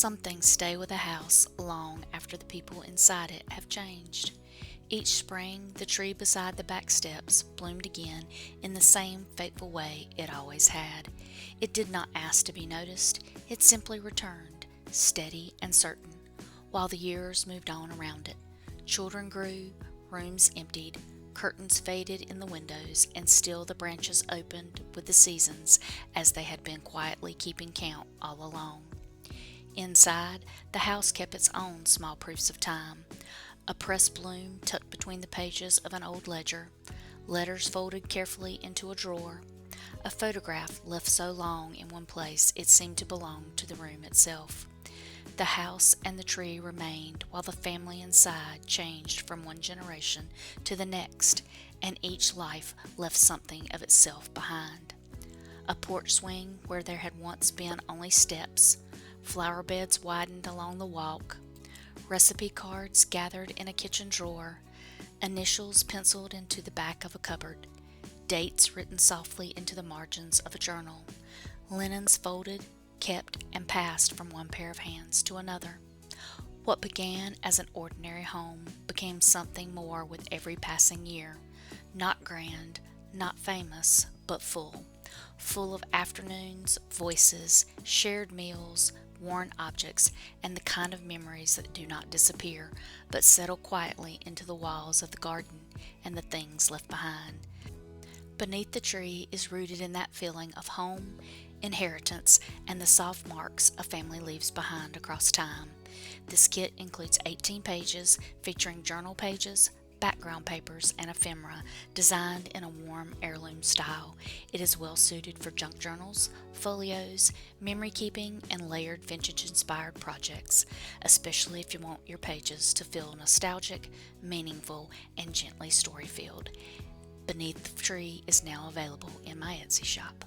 Some things stay with a house long after the people inside it have changed. Each spring, the tree beside the back steps bloomed again in the same fateful way it always had. It did not ask to be noticed, it simply returned, steady and certain, while the years moved on around it. Children grew, rooms emptied, curtains faded in the windows, and still the branches opened with the seasons as they had been quietly keeping count all along. Inside, the house kept its own small proofs of time. A pressed bloom tucked between the pages of an old ledger, letters folded carefully into a drawer, a photograph left so long in one place it seemed to belong to the room itself. The house and the tree remained while the family inside changed from one generation to the next, and each life left something of itself behind. A porch swing where there had once been only steps, flower beds widened along the walk, recipe cards gathered in a kitchen drawer, initials penciled into the back of a cupboard, dates written softly into the margins of a journal, linens folded, kept, and passed from one pair of hands to another. What began as an ordinary home became something more with every passing year, not grand, not famous, but full of afternoons, voices, shared meals, worn objects, and the kind of memories that do not disappear, but settle quietly into the walls of the garden and the things left behind. Beneath the tree is rooted in that feeling of home, inheritance, and the soft marks a family leaves behind across time. This kit includes 18 pages featuring journal pages, background papers, and ephemera designed in a warm heirloom style. It is well suited for junk journals, folios, memory keeping, and layered vintage-inspired projects, especially if you want your pages to feel nostalgic, meaningful, and gently story-filled. Beneath the Tree is now available in my Etsy shop.